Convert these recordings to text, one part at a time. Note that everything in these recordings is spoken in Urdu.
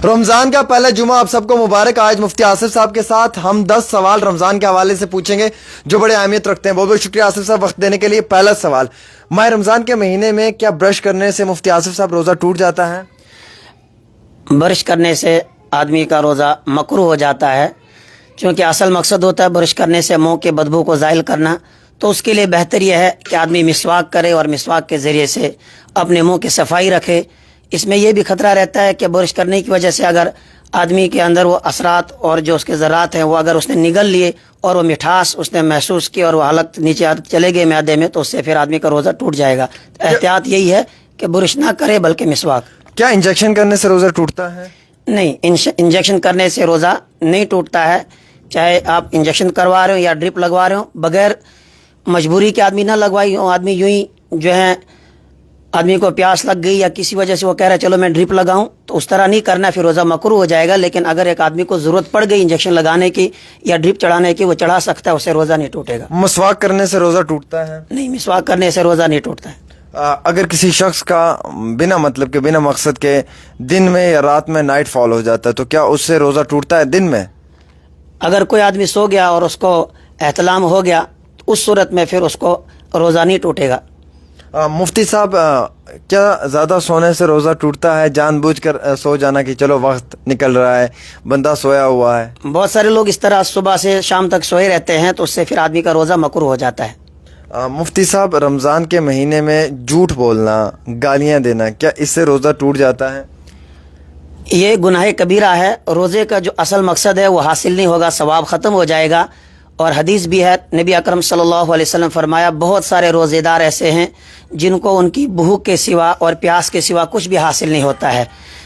رمضان کا پہلا جمعہ آپ سب کو مبارک۔ آج مفتی آصف صاحب کے ساتھ ہم 10 سوال رمضان کے حوالے سے پوچھیں گے جو بڑے اہمیت رکھتے ہیں۔ بہت بہت شکریہ آصف صاحب وقت دینے کے لیے۔ پہلا سوال، ماہ رمضان کے مہینے میں کیا برش کرنے سے مفتی آصف صاحب روزہ ٹوٹ جاتا ہے؟ برش کرنے سے آدمی کا روزہ مکروہ ہو جاتا ہے، چونکہ اصل مقصد ہوتا ہے برش کرنے سے منہ کے بدبو کو زائل کرنا، تو اس کے لیے بہتر یہ ہے کہ آدمی مسواک کرے اور مسواک کے ذریعے سے اپنے منہ کی صفائی رکھے۔ اس میں یہ بھی خطرہ رہتا ہے کہ برش کرنے کی وجہ سے اگر آدمی کے اندر وہ اثرات اور جو اس کے ذرات ہیں وہ اگر اس نے نگل لیے اور وہ مٹھاس اس نے محسوس کی اور وہ حلق نیچے چلے گئے معدے میں، تو اس سے پھر آدمی کا روزہ ٹوٹ جائے گا۔ احتیاط یہی ہے کہ برش نہ کرے بلکہ مسواک۔ کیا انجیکشن کرنے سے روزہ ٹوٹتا ہے؟ نہیں، انجیکشن کرنے سے روزہ نہیں ٹوٹتا ہے، چاہے آپ انجیکشن کروا رہے ہو یا ڈرپ لگوا رہے ہو، بغیر مجبوری کے آدمی نہ لگوائی ہو۔ آدمی یوں ہی جو ہے آدمی کو پیاس لگ گئی یا کسی وجہ سے وہ کہہ رہا ہے چلو میں ڈرپ لگاؤں، تو اس طرح نہیں کرنا، پھر روزہ مکروہ ہو جائے گا۔ لیکن اگر ایک آدمی کو ضرورت پڑ گئی انجیکشن لگانے کی یا ڈرپ چڑھانے کی، وہ چڑھا سکتا ہے، اسے روزہ نہیں ٹوٹے گا۔ مسواک کرنے سے روزہ ٹوٹتا ہے؟ نہیں، مسواک کرنے سے روزہ نہیں ٹوٹتا ہے۔ اگر کسی شخص کا بنا مطلب کے بنا مقصد کے دن میں یا رات میں نائٹ فال ہو جاتا ہے تو کیا اس سے روزہ ٹوٹتا ہے دن میں؟ اگر کوئی آدمی سو گیا اور اس کو احتلام ہو گیا تو اس صورت میں پھر اس کو روزہ نہیں ٹوٹے گا۔ مفتی صاحب، کیا زیادہ سونے سے روزہ ٹوٹتا ہے؟ جان بوجھ کر سو جانا کہ چلو وقت نکل رہا ہے، بندہ سویا ہوا ہے۔ بہت سارے لوگ اس طرح صبح سے شام تک سوئے رہتے ہیں، تو اس سے پھر آدمی کا روزہ مکروہ ہو جاتا ہے۔ مفتی صاحب، رمضان کے مہینے میں جھوٹ بولنا، گالیاں دینا، کیا اس سے روزہ ٹوٹ جاتا ہے؟ یہ گناہ کبیرہ ہے۔ روزے کا جو اصل مقصد ہے وہ حاصل نہیں ہوگا، ثواب ختم ہو جائے گا۔ اور حدیث بھی ہے، نبی اکرم صلی اللہ علیہ وسلم فرمایا بہت سارے روزے دار ایسے ہیں جن کو ان کی بھوک کے سوا اور پیاس کے سوا کچھ بھی حاصل نہیں ہوتا ہے۔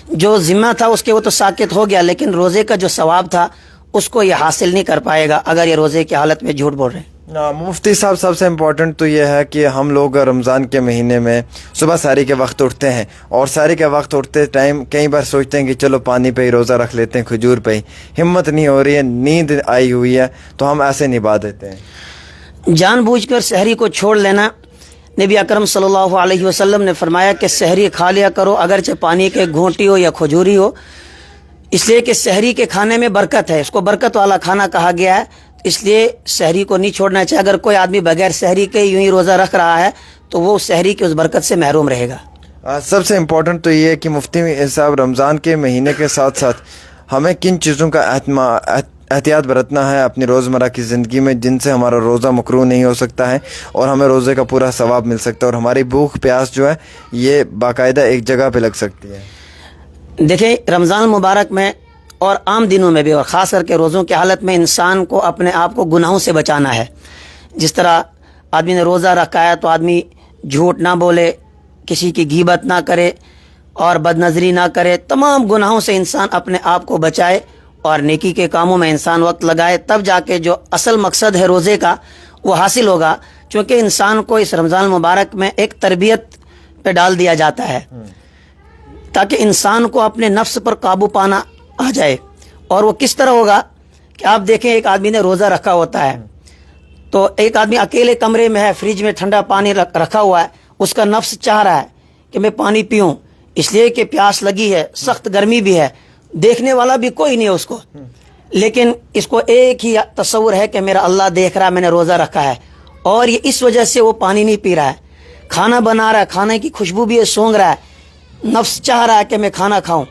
جو ذمہ تھا اس کے وہ تو ساکت ہو گیا، لیکن روزے کا جو ثواب تھا اس کو یہ حاصل نہیں کر پائے گا اگر یہ روزے کی حالت میں جھوٹ بول رہے ہیں۔ مفتی صاحب، سب سے امپورٹنٹ تو یہ ہے کہ ہم لوگ رمضان کے مہینے میں صبح سحری کے وقت اٹھتے ہیں، اور سحری کے وقت اٹھتے ٹائم کئی بار سوچتے ہیں کہ چلو پانی پہ ہی روزہ رکھ لیتے ہیں، کھجور پہ ہی، ہمت نہیں ہو رہی ہے، نیند آئی ہوئی ہے، تو ہم ایسے نبھا دیتے ہیں۔ جان بوجھ کر سحری کو چھوڑ لینا، نبی اکرم صلی اللہ علیہ وسلم نے فرمایا کہ سحری کھا لیا کرو اگرچہ پانی کے گھونٹی ہو یا کھجوری ہو، اس لیے کہ سحری کے کھانے میں برکت ہے، اس کو برکت والا کھانا کہا گیا ہے، اس لیے سحری کو نہیں چھوڑنا چاہیے۔ اگر کوئی آدمی بغیر سحری کے یوں ہی روزہ رکھ رہا ہے تو وہ سحری کی اس برکت سے محروم رہے گا۔ سب سے امپورٹنٹ تو یہ ہے کہ مفتی صاحب، رمضان کے مہینے کے ساتھ ساتھ ہمیں کن چیزوں کا احتیاط برتنا ہے اپنی روزمرہ کی زندگی میں جن سے ہمارا روزہ مکروہ نہیں ہو سکتا ہے اور ہمیں روزے کا پورا ثواب مل سکتا ہے، اور ہماری بھوک پیاس جو ہے یہ باقاعدہ ایک جگہ پہ لگ سکتی ہے؟ دیکھیں، رمضان المبارک میں اور عام دنوں میں بھی، اور خاص کر کے روزوں کی حالت میں، انسان کو اپنے آپ کو گناہوں سے بچانا ہے۔ جس طرح آدمی نے روزہ رکھا ہے تو آدمی جھوٹ نہ بولے، کسی کی غیبت نہ کرے اور بد نظری نہ کرے، تمام گناہوں سے انسان اپنے آپ کو بچائے اور نیکی کے کاموں میں انسان وقت لگائے، تب جا کے جو اصل مقصد ہے روزے کا وہ حاصل ہوگا۔ چونکہ انسان کو اس رمضان المبارک میں ایک تربیت پہ ڈال دیا جاتا ہے تاکہ انسان کو اپنے نفس پر قابو پانا آ جائے۔ اور وہ کس طرح ہوگا کہ آپ دیکھیں، ایک آدمی نے روزہ رکھا ہوتا ہے تو ایک آدمی اکیلے کمرے میں ہے، فریج میں ٹھنڈا پانی رکھا ہوا ہے، اس کا نفس چاہ رہا ہے کہ میں پانی پیوں، اس لیے کہ پیاس لگی ہے، سخت گرمی بھی ہے، دیکھنے والا بھی کوئی نہیں ہے اس کو، لیکن اس کو ایک ہی تصور ہے کہ میرا اللہ دیکھ رہا ہے، میں نے روزہ رکھا ہے، اور یہ اس وجہ سے وہ پانی نہیں پی رہا ہے۔ کھانا بنا رہا ہے، کھانے کی خوشبو بھی سونگ رہا ہے، نفس چاہ رہا ہے کہ میں کھانا کھاؤں،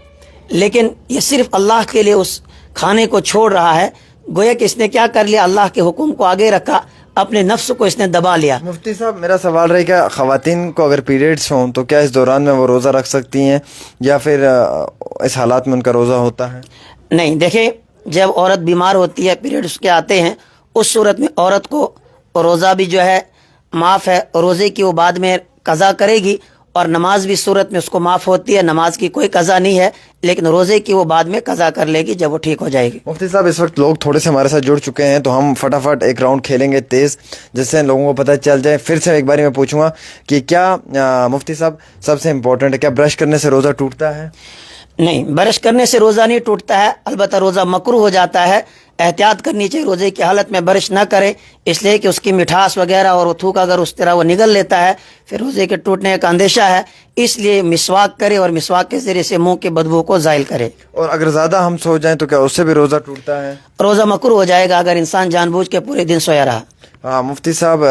لیکن یہ صرف اللہ کے لیے اس کھانے کو چھوڑ رہا ہے۔ گویا کہ اس نے کیا کر لیا، اللہ کے حکم کو آگے رکھا، اپنے نفس کو اس نے دبا لیا۔ مفتی صاحب، میرا سوال رہے کہ خواتین کو اگر پیریڈز ہوں تو کیا اس دوران میں وہ روزہ رکھ سکتی ہیں یا پھر اس حالات میں ان کا روزہ ہوتا ہے؟ نہیں، دیکھیں، جب عورت بیمار ہوتی ہے، پیریڈز کے آتے ہیں، اس صورت میں عورت کو روزہ بھی جو ہے معاف ہے، روزے کی وہ بعد میں قضا کرے گی، اور نماز بھی صورت میں اس کو معاف ہوتی ہے، نماز کی کوئی قضا نہیں ہے، لیکن روزے کی وہ بعد میں قضا کر لے گی جب وہ ٹھیک ہو جائے گی۔ مفتی صاحب، اس وقت لوگ تھوڑے سے ہمارے ساتھ جڑ چکے ہیں تو ہم فٹافٹ ایک راؤنڈ کھیلیں گے تیز، جس سے لوگوں کو پتہ چل جائے۔ پھر سے ایک باری میں پوچھوں گا کہ کیا مفتی صاحب، سب سے امپورٹنٹ ہے، کیا برش کرنے سے روزہ ٹوٹتا ہے؟ نہیں، برش کرنے سے روزہ نہیں ٹوٹتا ہے، البتہ روزہ مکروہ ہو جاتا ہے. احتیاط کرنی چاہیے، روزے کی حالت میں برش نہ کرے، اس لیے کہ اس کی مٹھاس وغیرہ اور وہ تھوک اگر اس طرح وہ نگل لیتا ہے پھر روزے کے ٹوٹنے کا اندیشہ ہے. اس لیے مسواک کرے اور مسواک کے ذریعے سے منہ کی بدبو کو زائل کرے. اور اگر زیادہ ہم سو جائیں تو کیا اس سے بھی روزہ ٹوٹتا ہے؟ روزہ مکروہ ہو جائے گا اگر انسان جان بوجھ کے پورے دن سویا رہا. ہاں مفتی صاحب،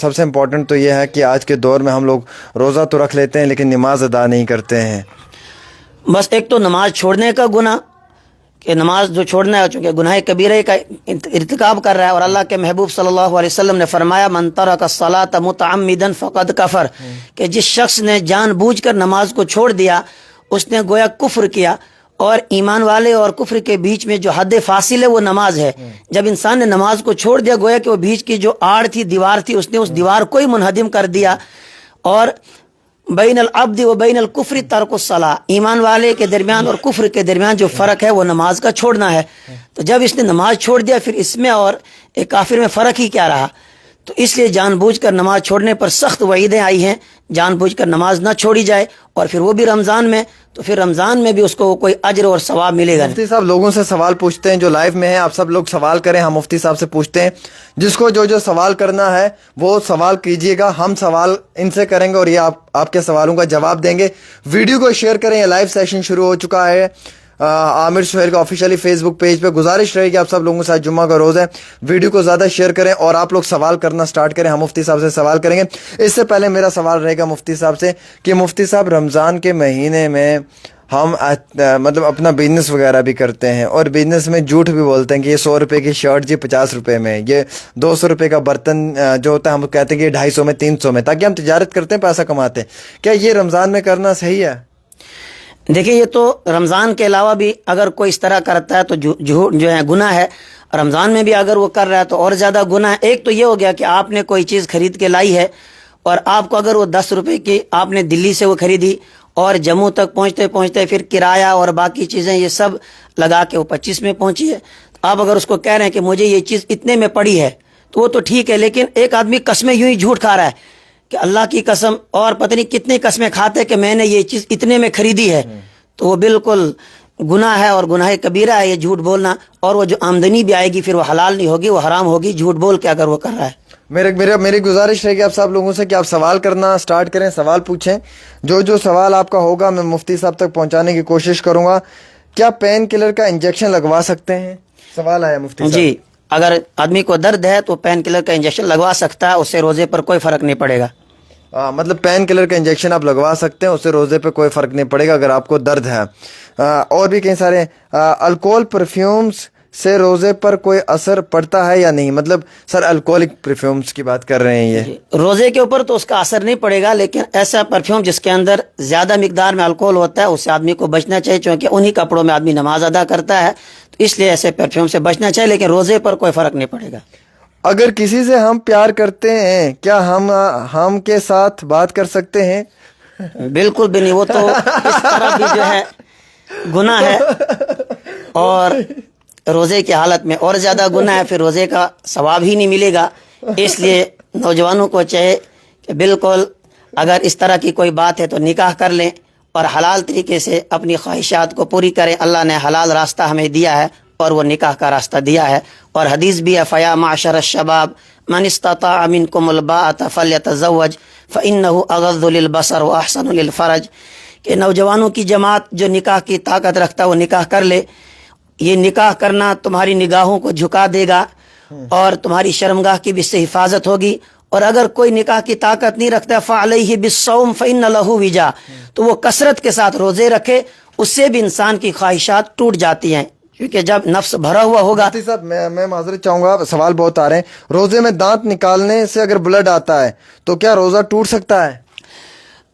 سب سے امپورٹنٹ تو یہ ہے کہ آج کے دور میں ہم لوگ روزہ تو رکھ لیتے ہیں لیکن نماز ادا نہیں کرتے ہیں. بس ایک تو نماز چھوڑنے کا گناہ، کہ نماز جو چھوڑنا ہے چونکہ گناہ کبیرہ کا ارتکاب کر رہا ہے، اور اللہ کے محبوب صلی اللہ علیہ وسلم نے فرمایا من ترک الصلاۃ متعمدا فقد کفر، کہ جس شخص نے جان بوجھ کر نماز کو چھوڑ دیا اس نے گویا کفر کیا. اور ایمان والے اور کفر کے بیچ میں جو حد فاصل ہے وہ نماز ہے. جب انسان نے نماز کو چھوڑ دیا گویا کہ وہ بیچ کی جو آڑ تھی، دیوار تھی، اس نے اس دیوار کو ہی منہدم کر دیا. اور بین العبد و بین الکفر ترک الصلاۃ، ایمان والے کے درمیان اور کفر کے درمیان جو فرق ہے وہ نماز کا چھوڑنا ہے. تو جب اس نے نماز چھوڑ دیا پھر اس میں اور ایک کافر میں فرق ہی کیا رہا؟ تو اس لیے جان بوجھ کر نماز چھوڑنے پر سخت وعیدیں آئی ہیں. جان بوجھ کر نماز نہ چھوڑی جائے، اور پھر وہ بھی رمضان میں، تو پھر رمضان میں بھی اس کو کوئی اجر اور ثواب ملے گا. مفتی صاحب لوگوں سے سوال پوچھتے ہیں جو لائیو میں ہیں، آپ سب لوگ سوال کریں، ہم مفتی صاحب سے پوچھتے ہیں. جس کو جو سوال کرنا ہے وہ سوال کیجئے گا، ہم سوال ان سے کریں گے اور یہ آپ کے سوالوں کا جواب دیں گے. ویڈیو کو شیئر کریں، یہ لائیو سیشن شروع ہو چکا ہے عامر سہیل کا آفیشیلی فیس بک پیج پہ. گزارش رہے گی آپ سب لوگوں کے ساتھ، جمعہ کا روز ہے، ویڈیو کو زیادہ شیئر کریں اور آپ لوگ سوال کرنا سٹارٹ کریں. ہم مفتی صاحب سے سوال کریں گے. اس سے پہلے میرا سوال رہے گا مفتی صاحب سے کہ مفتی صاحب رمضان کے مہینے میں ہم مطلب اپنا بزنس وغیرہ بھی کرتے ہیں اور بزنس میں جھوٹ بھی بولتے ہیں کہ یہ 100 روپے کی شرٹ جی 50 روپے میں، یہ 200 روپے کا برتن جو ہوتا ہے ہم کہتے ہیں کہ یہ 250 میں 300 میں، تاکہ ہم تجارت کرتے ہیں، پیسہ کماتے ہیں. کیا یہ رمضان میں کرنا صحیح ہے؟ دیکھیں یہ تو رمضان کے علاوہ بھی اگر کوئی اس طرح کرتا ہے تو جھوٹ جو ہے گناہ ہے. رمضان میں بھی اگر وہ کر رہا ہے تو اور زیادہ گناہ ہے. ایک تو یہ ہو گیا کہ آپ نے کوئی چیز خرید کے لائی ہے اور آپ کو اگر وہ 10 روپے کی آپ نے دلی سے وہ خریدی اور جموں تک پہنچتے پہنچتے پھر کرایہ اور باقی چیزیں یہ سب لگا کے وہ 25 میں پہنچی ہے. آپ اگر اس کو کہہ رہے ہیں کہ مجھے یہ چیز اتنے میں پڑی ہے تو وہ تو ٹھیک ہے، لیکن ایک آدمی قسمیں یوں ہی جھوٹ کھا رہا ہے کہ اللہ کی قسم اور پتہ نہیں کتنی قسمیں کھاتے کہ میں نے یہ چیز اتنے میں خریدی ہے، تو وہ بالکل گناہ ہے اور گناہ کبیرہ ہے یہ جھوٹ بولنا. اور وہ جو آمدنی بھی آئے گی پھر وہ حلال نہیں ہوگی، وہ حرام ہوگی جھوٹ بول کے اگر وہ کر رہا ہے. میری گزارش رہے گی آپ سب لوگوں سے کہ آپ سوال کرنا سٹارٹ کریں، سوال پوچھیں. جو سوال آپ کا ہوگا میں مفتی صاحب تک پہنچانے کی کوشش کروں گا. کیا پین کلر کا انجیکشن لگوا سکتے ہیں؟ سوال آیا مفتی صاحب. جی، اگر آدمی کو درد ہے تو پین کلر کا انجیکشن لگوا سکتا ہے، اس سے روزے پر کوئی فرق نہیں پڑے گا. مطلب پین کلر کا انجیکشن آپ لگوا سکتے ہیں، اس سے روزے پہ کوئی فرق نہیں پڑے گا اگر آپ کو درد ہے. اور بھی کئی سارے الکوہل پرفیومز سے روزے پر کوئی اثر پڑتا ہے یا نہیں؟ مطلب سر الکوہلک پرفیومز کی بات کر رہے ہیں یہ روزے کے اوپر تو اس کا اثر نہیں پڑے گا، لیکن ایسا پرفیوم جس کے اندر زیادہ مقدار میں الکوہل ہوتا ہے اس سے آدمی کو بچنا چاہیے، چونکہ انہی کپڑوں میں آدمی نماز ادا کرتا ہے، تو اس لیے ایسے پرفیوم سے بچنا چاہیے، لیکن روزے پر کوئی فرق نہیں پڑے گا. اگر کسی سے ہم پیار کرتے ہیں کیا ہم کے ساتھ بات کر سکتے ہیں؟ بالکل بھی نہیں، وہ تو اس طرح بھی جو ہے گناہ ہے اور روزے کی حالت میں اور زیادہ گناہ ہے، پھر روزے کا ثواب ہی نہیں ملے گا. اس لیے نوجوانوں کو چاہے کہ بالکل اگر اس طرح کی کوئی بات ہے تو نکاح کر لیں اور حلال طریقے سے اپنی خواہشات کو پوری کریں. اللہ نے حلال راستہ ہمیں دیا ہے اور وہ نکاح کا راستہ دیا ہے، اور حدیث بھی ہے فیا معشر الشباب من استطاع منکم الباءۃ فلیتزوج فانہ اغض للبصر واحسن للفرج، کہ نوجوانوں کی جماعت جو نکاح کی طاقت رکھتا ہے وہ نکاح کر لے. یہ نکاح کرنا تمہاری نگاہوں کو جھکا دے گا اور تمہاری شرمگاہ کی بھی اس سے حفاظت ہوگی. اور اگر کوئی نکاح کی طاقت نہیں رکھتا فعلیہ بالصوم فإن لہ وجا، تو وہ کثرت کے ساتھ روزے رکھے، اس سے بھی انسان کی خواہشات ٹوٹ جاتی ہیں، کیونکہ جب نفس بھرا ہوا ہوگا. مفتی صاحب میں معذرت چاہوں گا، سوال بہت آ رہے ہیں. روزے میں دانت نکالنے سے اگر بلڈ آتا ہے تو کیا روزہ ٹوٹ سکتا ہے؟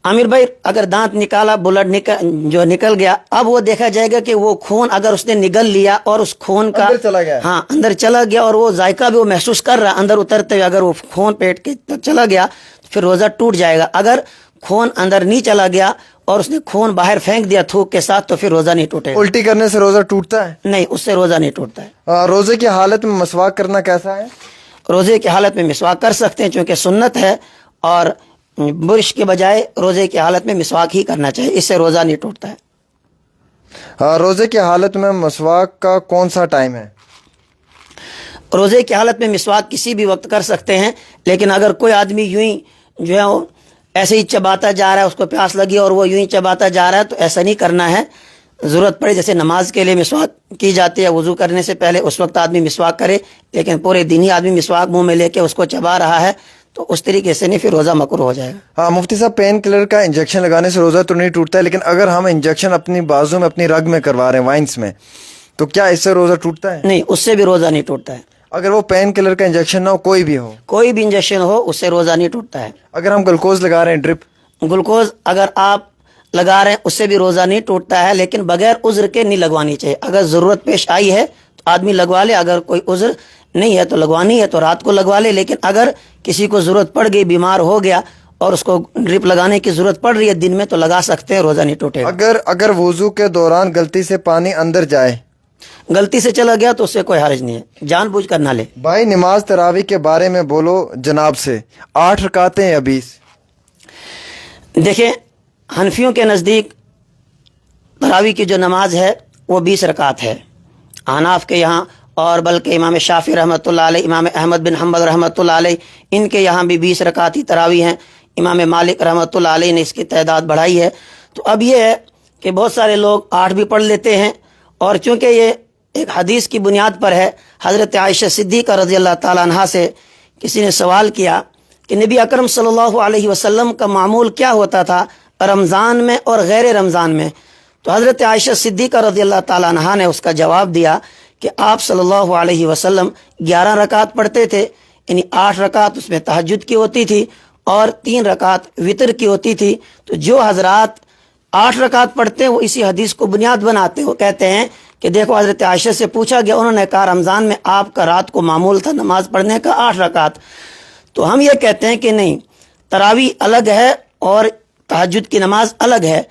عامر بھائی اگر دانت نکالا، بلڈ جو نکل گیا، اب وہ دیکھا جائے گا کہ وہ خون اگر اس نے نگل لیا اور اس خون کا اندر چلا گیا، ہاں اندر چلا گیا اور وہ ذائقہ بھی وہ محسوس کر رہا اندر اترتے ہوئے، اگر وہ خون پیٹ کے تک چلا گیا تو پھر روزہ ٹوٹ جائے گا. اگر خون اندر نہیں چلا گیا اور اس نے خون باہر پھینک دیا تھوک کے ساتھ تو پھر روزہ نہیں ٹوٹے گا. الٹی کرنے سے روزہ ٹوٹتا ہے؟ نہیں، اس سے روزہ نہیں ٹوٹتا ہے. روزے کی حالت میں مسواک کرنا کیسا ہے؟ روزے کی حالت میں مسواک کر سکتے ہیں چونکہ سنت ہے، اور برش کے بجائے روزے کی حالت میں مسواک ہی کرنا چاہیے، اس سے روزہ نہیں ٹوٹتا ہے. روزے کی حالت میں مسواک کا کون سا ٹائم ہے؟ روزے کی حالت میں مسواک کسی بھی وقت کر سکتے ہیں، لیکن اگر کوئی آدمی یوں ہی جو ہے وہ ایسے ہی چباتا جا رہا ہے، اس کو پیاس لگی اور وہ یوں ہی چباتا جا رہا ہے، تو ایسا نہیں کرنا ہے. ضرورت پڑے جیسے نماز کے لیے مسواک کی جاتی ہے وضو کرنے سے پہلے، اس وقت آدمی مسواک کرے، لیکن پورے دن ہی آدمی مسواک منہ میں لے کے اس کو چبا رہا ہے تو اس طریقے سے نہیں، پھر روزہ مکروہ ہو جائے گا. ہاں مفتی صاحب، پین کلر کا انجیکشن لگانے سے روزہ تو نہیں ٹوٹتا ہے، لیکن اگر ہم انجیکشن اپنی بازو میں اپنی رگ میں کروا رہے ہیں، وائنس میں، تو کیا اس سے روزہ ٹوٹتا ہے؟ نہیں، اس سے بھی روزہ نہیں ٹوٹتا ہے. اگر وہ پین کلر کا انجیکشن نہ ہو، کوئی بھی ہو، کوئی بھی انجیکشن ہو، اس سے روزہ نہیں ٹوٹتا ہے. اگر ہم گلوکوز لگا رہے ہیں ڈرپ، گلوکوز اگر آپ لگا رہے ہیں اس سے بھی روزہ نہیں ٹوٹتا ہے، لیکن بغیر عذر کے نہیں لگوانی چاہیے. اگر ضرورت پیش آئی ہے تو آدمی لگوا لے، اگر کوئی عذر نہیں ہے تو لگوانی ہے تو رات کو لگوا لے. لیکن اگر کسی کو ضرورت پڑ گئی، بیمار ہو گیا اور اس کو ڈرپ لگانے کی ضرورت پڑ رہی ہے دن میں، تو لگا سکتے ہیں، روزہ نہیں ٹوٹے گا. اگر وضو کے دوران غلطی سے پانی اندر جائے، غلطی سے چلا گیا تو اس سے کوئی حرج نہیں ہے، جان بوجھ کر نہ لے. بھائی نماز تراویح کے بارے میں بولو جناب سے، 8 رکعتیں یا 20؟ دیکھیں، حنفیوں کے نزدیک تراویح کی جو نماز ہے وہ 20 رکعت ہے. احناف کے یہاں اور بلکہ امام شافعی رحمۃ اللہ علیہ، امام احمد بن حنبل رحمۃ اللہ علیہ، ان کے یہاں بھی 20 رکعت ہی تراویح ہیں. امام مالک رحمۃ اللہ علیہ نے اس کی تعداد بڑھائی ہے. تو اب یہ ہے کہ بہت سارے لوگ 8 بھی پڑھ لیتے ہیں، اور چونکہ یہ ایک حدیث کی بنیاد پر ہے، حضرت عائشہ صدیقہ رضی اللہ تعالیٰ عنہا سے کسی نے سوال کیا کہ نبی اکرم صلی اللہ علیہ وسلم کا معمول کیا ہوتا تھا رمضان میں اور غیر رمضان میں؟ تو حضرت عائشہ صدیقہ رضی اللہ تعالیٰ عنہا نے اس کا جواب دیا کہ آپ صلی اللہ علیہ وسلم 11 رکعت پڑھتے تھے، یعنی 8 رکعت اس میں تہجد کی ہوتی تھی اور 3 رکعت وطر کی ہوتی تھی. تو جو حضرات 8 رکعت پڑھتے ہیں وہ اسی حدیث کو بنیاد بناتے ہو، کہتے ہیں کہ دیکھو حضرت عائشہ سے پوچھا گیا، انہوں نے کہا رمضان میں آپ کا رات کو معمول تھا نماز پڑھنے کا 8 رکعت. تو ہم یہ کہتے ہیں کہ نہیں، تراویح الگ ہے اور تہجد کی نماز الگ ہے.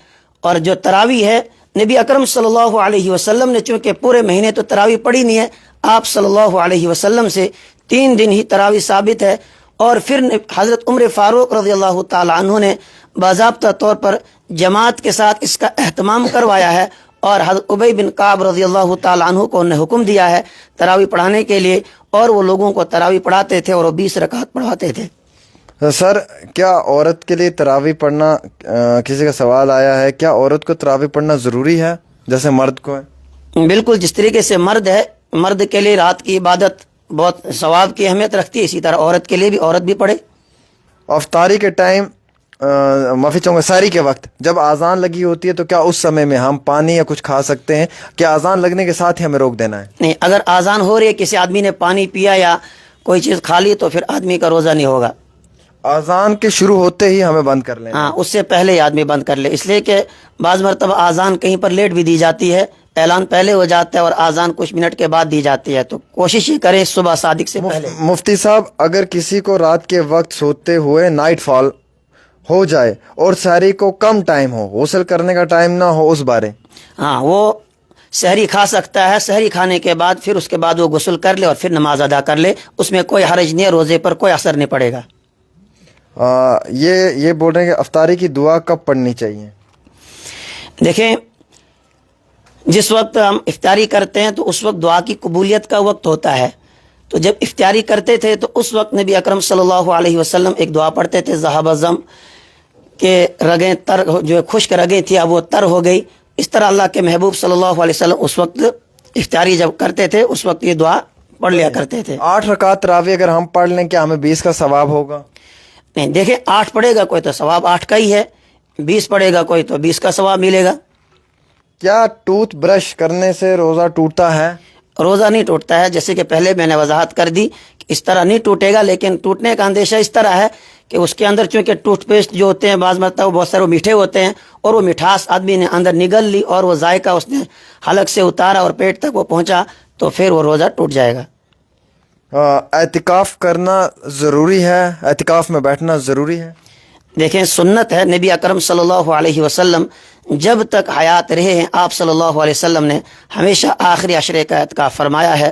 اور جو تراویح ہے، نبی اکرم صلی اللہ علیہ وسلم نے چونکہ پورے مہینے تو تراویح پڑھی نہیں ہے، آپ صلی اللہ علیہ وسلم سے 3 دن ہی تراویح ثابت ہے. اور پھر حضرت عمر فاروق رضی اللہ تعالی عنہ نے باضابطہ طور پر جماعت کے ساتھ اس کا اہتمام کروایا ہے، اور حضرت ابی بن کعب رضی اللہ تعالی عنہ کو انہیں حکم دیا ہے تراویح پڑھانے کے لیے، اور وہ لوگوں کو تراویح پڑھاتے تھے اور وہ 20 رکعت پڑھاتے تھے. سر، کیا عورت کے لیے تراویح پڑھنا، کسی کا سوال آیا ہے، کیا عورت کو تراویح پڑھنا ضروری ہے جیسے مرد کو ہے؟ بالکل، جس طریقے سے مرد ہے، مرد کے لیے رات کی عبادت بہت ثواب کی اہمیت رکھتی ہے، اسی طرح عورت کے لیے بھی، عورت بھی پڑھے. افطاری کے ٹائم، معافی چاہوں گا، سحری کے وقت جب اذان لگی ہوتی ہے تو کیا اس سمے میں ہم پانی یا کچھ کھا سکتے ہیں؟ کیا اذان لگنے کے ساتھ ہی ہمیں روک دینا ہے؟ نہیں، اگر اذان ہو رہی ہے، کسی آدمی نے پانی پیا یا کوئی چیز کھا لی تو پھر آدمی کا روزہ نہیں ہوگا. اذان کے شروع ہوتے ہی ہمیں بند کر لیں. ہاں، اس سے پہلے ہی آدمی بند کر لے، اس لیے کہ بعض مرتبہ اذان کہیں پر لیٹ بھی دی جاتی ہے، اعلان پہلے ہو جاتا ہے اور اذان کچھ منٹ کے بعد دی جاتی ہے. تو کوشش ہی کریں صبح صادق سے پہلے. مفتی صاحب، اگر کسی کو رات کے وقت سوتے ہوئے نائٹ فال ہو جائے اور سحری کو کم ٹائم ہو، غسل کرنے کا ٹائم نہ ہو، اس بارے؟ ہاں، وہ سحری کھا سکتا ہے، سحری کھانے کے بعد پھر اس کے بعد وہ غسل کر لے اور پھر نماز ادا کر لے، اس میں کوئی حرج نہیں ہے، روزے پر کوئی اثر نہیں پڑے گا. یہ بول رہے ہیں کہ افطاری کی دعا کب پڑھنی چاہیے؟ دیکھیں، جس وقت ہم افطاری کرتے ہیں تو اس وقت دعا کی قبولیت کا وقت ہوتا ہے. تو جب افطاری کرتے تھے تو اس وقت نبی اکرم صلی اللہ علیہ وسلم ایک دعا پڑھتے تھے، ذہب الظم، کہ رگیں تر، جو خشک رگیں تھیں اب وہ تر ہو گئی. اس طرح اللہ کے محبوب صلی اللہ علیہ وسلم اس وقت افطاری جب کرتے تھے اس وقت یہ دعا پڑھ لیا کرتے تھے. 8 رکعت تراویح اگر ہم پڑھ لیں کیا ہمیں 20 کا ثواب ہوگا؟ نہیں، دیکھیں، 8 پڑھے گا کوئی تو ثواب 8 کا ہی ہے، 20 پڑھے گا کوئی تو 20 کا ثواب ملے گا. کیا ٹوتھ برش کرنے سے روزہ ٹوٹتا ہے؟ روزہ نہیں ٹوٹتا ہے، جیسے کہ پہلے میں نے وضاحت کر دی کہ اس طرح نہیں ٹوٹے گا، لیکن ٹوٹنے کا اندیشہ اس طرح ہے کہ اس کے اندر چونکہ ٹوتھ پیسٹ جو ہوتے ہیں بعض مرتبہ وہ بہت سارے میٹھے ہوتے ہیں، اور وہ مٹھاس آدمی نے اندر نگل لی اور وہ ذائقہ اس نے حلق سے اتارا اور پیٹ تک وہ پہنچا تو پھر وہ روزہ ٹوٹ جائے گا. اعتکاف کرنا ضروری ہے؟ اعتکاف میں بیٹھنا ضروری ہے؟ دیکھیں، سنت ہے، نبی اکرم صلی اللہ علیہ وسلم جب تک حیات رہے ہیں آپ صلی اللہ علیہ وسلم نے ہمیشہ آخری عشرے کا اعتکاف فرمایا ہے.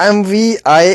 MVI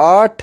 8